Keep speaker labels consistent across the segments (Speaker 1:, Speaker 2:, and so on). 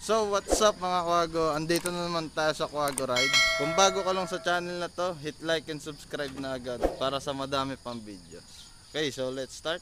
Speaker 1: So what's up mga Kwago, andito na naman tayo sa Kwago Ride. Kung bago ka lang sa channel na to, hit like and subscribe na agad para sa madami pang videos. Okay, so let's start.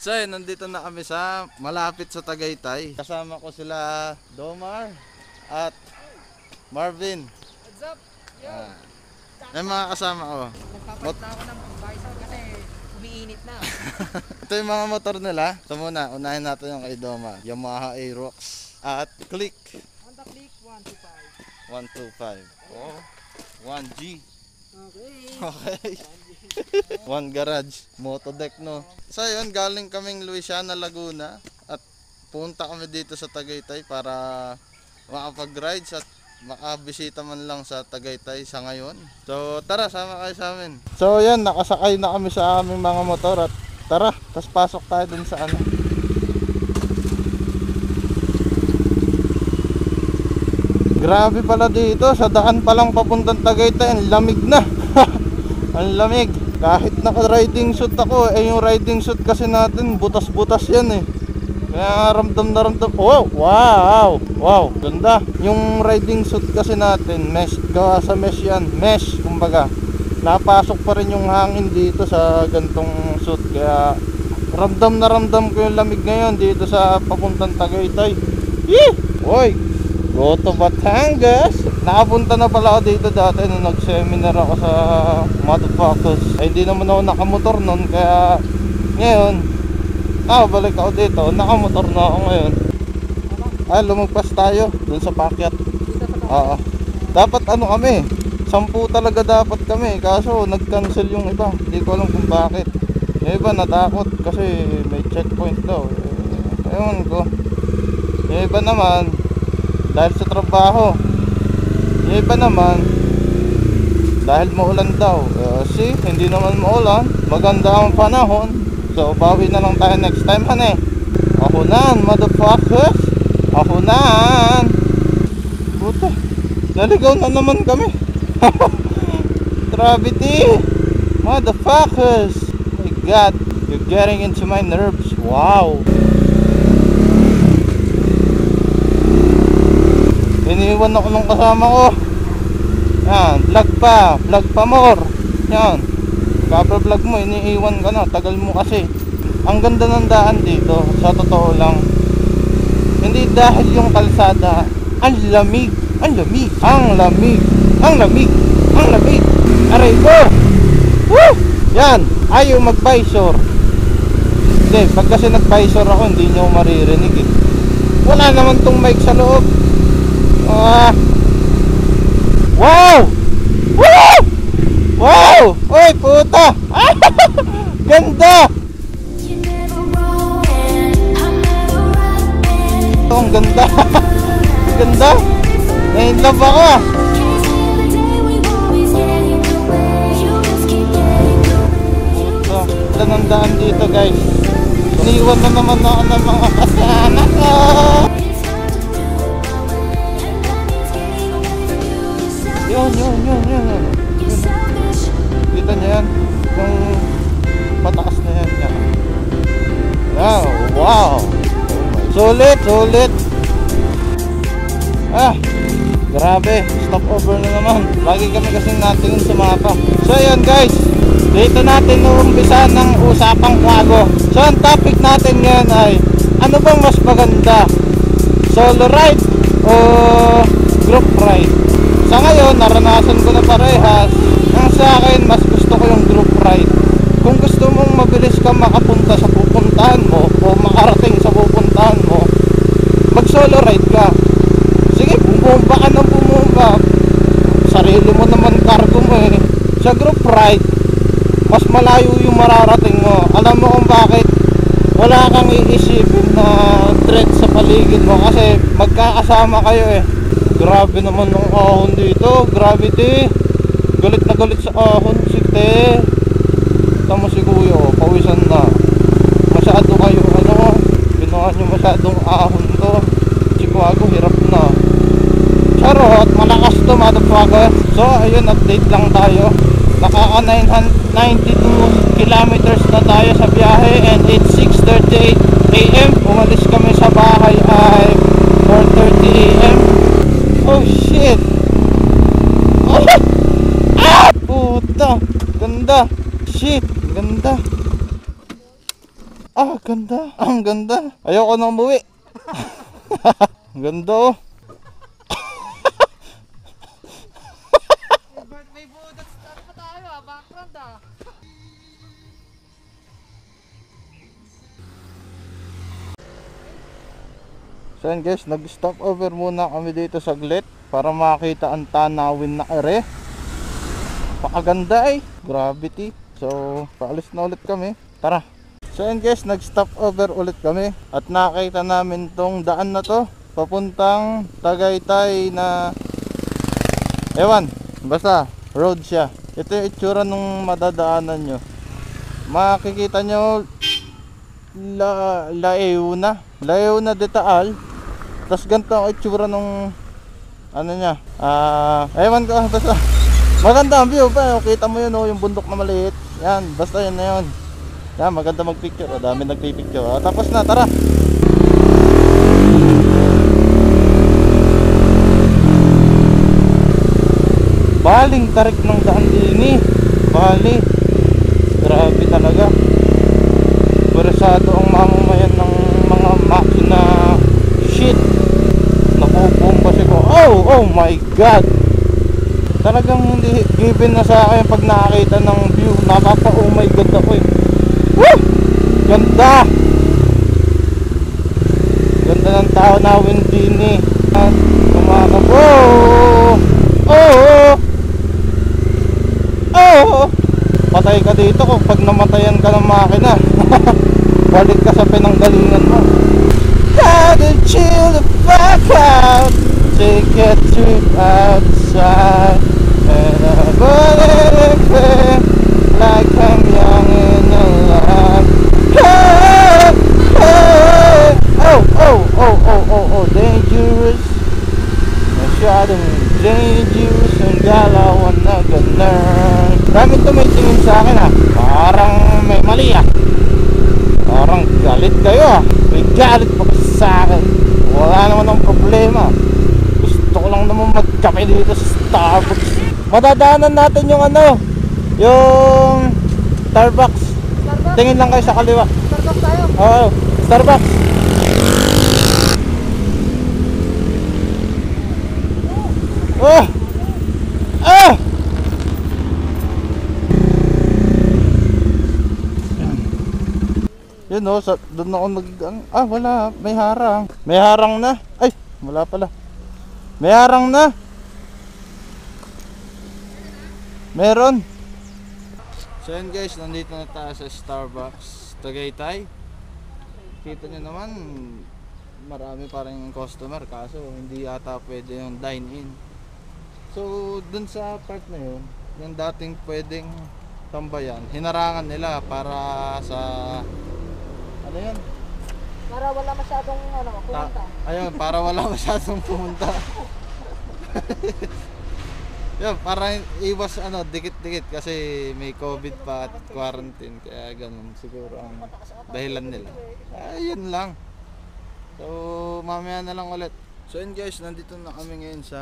Speaker 1: So nandito na kami sa malapit sa Tagaytay. Kasama ko sila Domar at Marvin.
Speaker 2: What's up? Yo!
Speaker 1: May mga kasama ko.
Speaker 2: Nagpapalit na ako ng visor kasi umiinit na.
Speaker 1: Ito yung mga motor nila. So muna, unahin natin yung kay Domar. Yamaha Aerox at Click
Speaker 2: Honda Click
Speaker 1: 125.
Speaker 2: 125.
Speaker 1: Oh, 1G.
Speaker 2: Okay.
Speaker 1: Okay. One garage, motodeck no. So yun, galing kaming Luisiana, Laguna at punta kami dito sa Tagaytay para makapag-rides at makabisita man lang sa Tagaytay sa ngayon. So tara, sama kayo sa amin. So yan, nakasakay na kami sa aming mga motor at tara, tas pasok tayo dun sa ano. Grabe pala dito, sa daan pa lang papuntang Tagaytay, ang lamig na. Ang lamig. Kahit naka-riding suit ako, yung riding suit kasi natin, butas-butas yan eh. Kaya ramdam na ramdam. Oh, wow! Wow, ganda. Yung riding suit kasi natin, mesh, gawa sa mesh yan. Mesh, kumbaga. Napasok pa rin yung hangin dito sa gantong suit. Kaya ramdam na ramdam ko yung lamig ngayon dito sa papuntang Tagaytay. Yee! Oy! Go to Batangas. Nakapunta na pala ako dito dati nung nag-seminar ako sa Motherfuckers. Ay hindi naman ako nakamotor nun, kaya ngayon balik ako dito, nakamotor na ako ngayon. Ay, lumagpas tayo dun sa pakyat. Oo. Dapat ano kami, 10 talaga dapat kami, kaso nag-cancel yung iba. Hindi ko alam kung bakit. Yung iba natakot kasi may checkpoint daw. Ewan ko. Yung iba naman dahil sa trabaho. Yung iba naman dahil maulan daw. See, hindi naman maulan, maganda ang panahon. So bawi na lang tayo next time, hane. Ako nan, motherfuckers. Ako nan. Puta, naligaw na naman kami. Gravity, motherfuckers. My god, you're getting into my nerves. Wow. Iniwan ako ng kasama ko. Yan, vlog pa more. Yan, kapa-vlog mo, iniiwan ka na, tagal mo kasi. Ang ganda ng daan dito, sa totoo lang. Hindi dahil yung kalsada, ang lamig, ang lamig, ang lamig, ang lamig, ang lamig. Aray ko! Woo! Yan, ayaw mag-visor. Hindi, pag kasi nag-visor ako, hindi nyo maririnig eh. Wala naman tong mic sa loob. Wow! Woo! Wow! Oy, puta! Ganda! Ang ganda! Ganda! Na-inlove ako! So, wala ng daan dito guys. Iniwan na naman ako ng mga kasama ko! Yun. Kita niya yan? Yung pataas na yan. Wow! Sulit! Grabe, stop over na naman. Lagi kami kasing natingin sa mapa. So yun guys, dito natin uumpisa ng usapang Kwago. So ang topic natin ngayon ay, ano bang mas maganda? Solo ride o group ride? Sa ngayon, naranasan ko na parehas. Ang sa akin, mas gusto ko yung group ride. Kung gusto mong mabilis ka makapunta sa pupuntahan mo o makarating sa pupuntahan mo, mag solo ride ka. Sige, bumomba ka ng bumomba. Sarili mo naman cargo mo eh. Sa group ride, mas malayo yung mararating mo. Alam mo kung bakit? Wala kang iisipin na threat sa paligid mo kasi magkakasama kayo eh. Grabe naman ng ahon dito, gravity. Galit na galit sa ahon, sikte. Tama si kuya, pawisan na. Masyado kayo, ginawa nyo masyadong ahon to. Si Kwago, hirap na. Charot, malakas to motherfucker. So ayun, update lang tayo. Nakaka 992 kilometers na tayo sa biyahe and it's 6:38 AM. Umalis kami sa bahay ay 4:30 AM. Oh shit. Oh! Ah! Puta, ganda. Shit, ganda. Ah, ganda. Ang ganda. Ayoko na umuwi. Ganda oh.
Speaker 2: May budat start pa tayo background
Speaker 1: So yun guys, nag-stop over muna kami dito saglit para makita ang tanawin na ere. Pakaganda eh, gravity. So paalis na ulit kami, tara. So yun guys, nag-stop over ulit kami at nakita namin tong daan na to papuntang Tagaytay na ewan, basta road siya. Ito yung itsura nung madadaanan nyo. Makikita nyo Laeuna de Taal. Tapos ganito ang itsura nung ano niya. Ewan ko, basta maganda ang view pa. Kita mo yun oh, yung bundok na maliit. Yan, basta yun na yun. Yan, maganda magpicture. Dami nagpipicture. Tapos na, tara. Baling tarik ng daan din eh. Bali. Grabe talaga. Bersado ang mamamayan ng mga makina. Shit. Napupumpa siya ko. Oh my god. Talagang hindi given na sa akin pag nakakita ng view. Nakaka oh my god ako eh. Woo! Ganda. Ganda ng tao na Windini. At kumakap. Patay ka dito kung pag namatayan ka ng makina. Balik ka sa pinanggalingan mo. Gotta chill the fuck out. Take a trip outside. And I'm running like I'm young and alive. Oh, dangerous. Masyadong dangerous. Ang galawan na ganun. Daming tumitingin sa akin parang may mali parang galit kayo may galit pa kasi sa akin. Wala naman ang problema, gusto ko lang naman magkape dito sa Starbucks. Madadaanan natin yung yung Starbucks. Tingin lang kayo sa kaliwa.
Speaker 2: Starbucks tayo.
Speaker 1: Oo, Starbucks. Yun o, doon ako wala, may harang. May harang na. Ay, wala pala. May harang na. Meron. So yun guys, nandito na tayo sa Starbucks Tagaytay. Kita nyo naman, marami pa rin customer, kaso hindi ata pwede yung dine-in. So dun sa part na yun, yung dating pwedeng tambayan, hinarangan nila para sa ano yun?
Speaker 2: Para wala masyadong pumunta.
Speaker 1: Ayun, para wala masyadong pumunta. Yan, para iwas dikit-dikit kasi may COVID pa at quarantine, kaya ganun siguro ang dahilan nila. Ayun lang. So mamaya na lang ulit. So yun guys, nandito na kami ngayon sa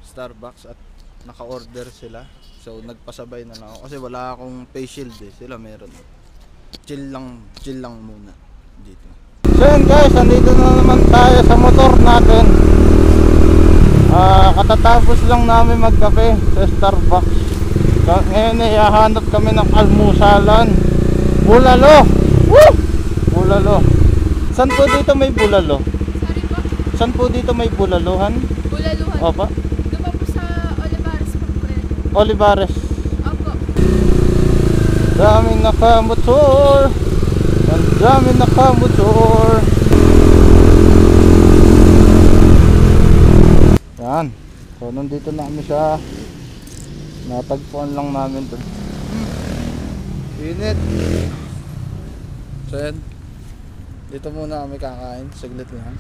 Speaker 1: Starbucks at naka-order sila. So nagpasabay na lang ako kasi wala akong face shield eh. Sila meron. Chill lang muna dito. So yun guys, nandito na naman tayo sa motor natin. Katatapos lang namin magkape sa Starbucks. Ngayon ay hahanap kami ng almusalan. Bulalo! Woo! Bulalo. Saan po dito may bulalo?
Speaker 3: Sorry po?
Speaker 1: Saan po dito may bulaluhan?
Speaker 3: Bulaluhan?
Speaker 1: Opa?
Speaker 3: Doon po sa Olivares po po.
Speaker 1: Olivares.
Speaker 3: Opo.
Speaker 1: Daming nakamotor. Ang daming nakamotor. Yan. So nandito na kami sa natagpuan lang namin to. Init. So yan. Dito muna kami kakain. Saglit lang.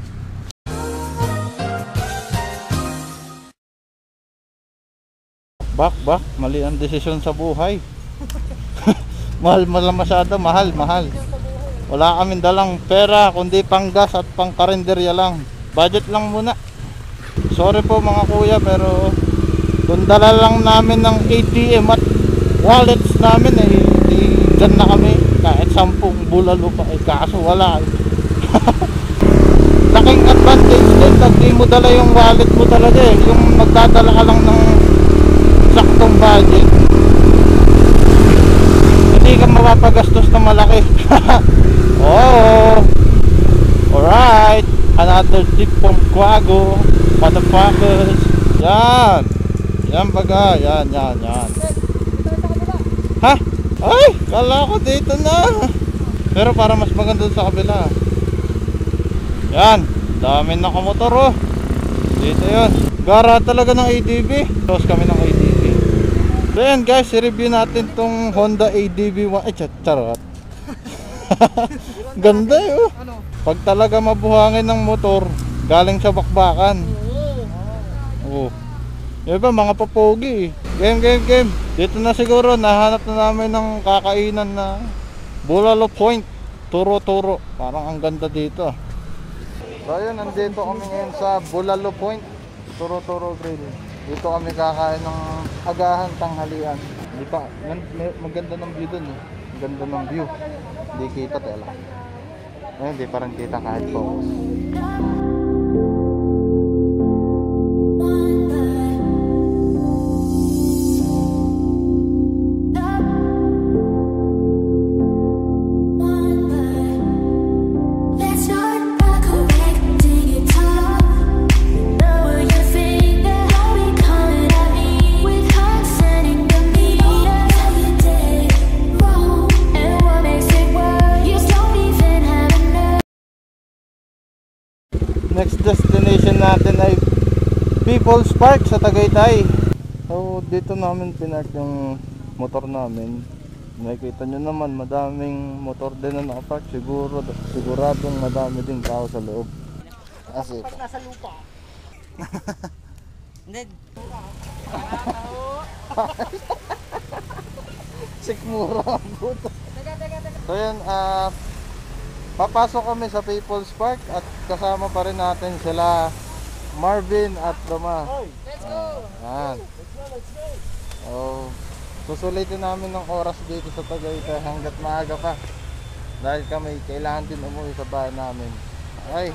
Speaker 1: Mali ang desisyon sa buhay. Mahal masyado, mahal. Wala kaming dalang pera, kundi panggas at pang karinderya lang. Budget lang muna. Sorry po mga kuya, pero dala lang namin ng ATM at wallets namin dyan na kami. Kahit 10 bulalo pa, kaso wala. Laking advantage din pag di mo dala yung wallet mo talaga yung magdadala ka lang ng saktong budget, hindi ka mapapagastos na malaki. Oh, alright, another tip from Quago motherfuckers. Yan baga, yan. Ha? Ay, kala ko dito na, pero para mas maganda sa kabila. Yan, dami na kamotor oh. Dito yun, gara talaga ng ADB. Tapos kami ng ADB. So yan guys, i-review natin tong Honda ADB 1. Ay, charot. Ganda oh. Pag talaga mabuhangin ng motor galing sa bakbakan. Oh. Yung iba mga papogi. Game. Dito na siguro nahanap na namin ng kakainan na Bulalo Point. Turo. Parang ang ganda dito. So ayun, nandito kami ngayon sa Bulalo Point, Turo Grill. Dito kami kakain ng agahan tanghalian. Maganda ng view dun eh. Maganda ng view. Hindi kita tela. Ayun, hindi parang kita kahit focus. Next destination natin ay People's Park sa Tagaytay. So dito namin pinark yung motor namin. Nakikita nyo naman, madaming motor din na nakapark. Siguradong madami din tao sa loob. Kasi
Speaker 2: Pag nasa lupa. Hindi.
Speaker 1: Sikmura ang puto. So yan, papasok kami sa People's Park at kasama pa rin natin sila Marvin at Doma.
Speaker 2: Let's go!
Speaker 1: Yan. So, susulitin namin ng oras dito sa Tagaytay hanggat maaga pa. Dahil kami kailangan din umuwi sa bahay namin. Ay.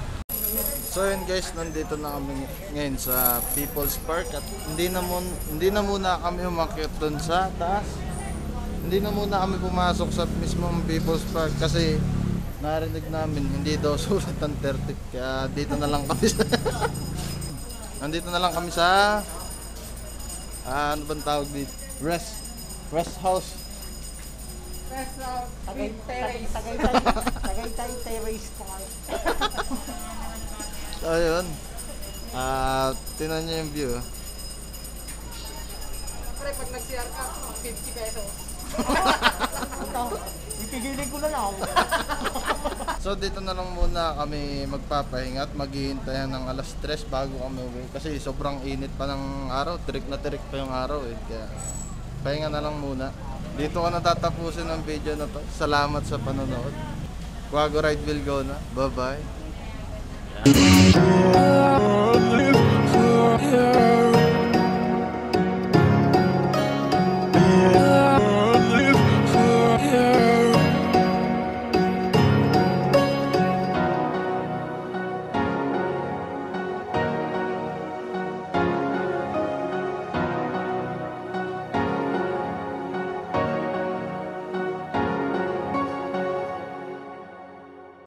Speaker 1: So yun guys, nandito na kami ngayon sa People's Park at hindi na muna kami umakyat doon sa taas. Hindi na muna kami pumasok sa mismong People's Park kasi narinig namin hindi daw sulat ang 30, kaya dito na lang kami sa nandito na lang kami sa ano bang tawag dito? Rest house.
Speaker 2: Tagaytay Terrace pa kayo.
Speaker 1: So yun, tingnan nyo yung view.
Speaker 2: Pre, pag nag-CR ka, 50 pesos. Ipigilin ko na lang.
Speaker 1: So dito na lang muna kami magpapahinga at maghihintayan ng alas 3 bago kami uwi. Kasi sobrang init pa ng araw, tirik pa yung araw eh. Kaya pahinga na lang muna. Dito ko natatapusin ang video na to. Salamat sa panonood. Quago Ride will go na. Bye bye.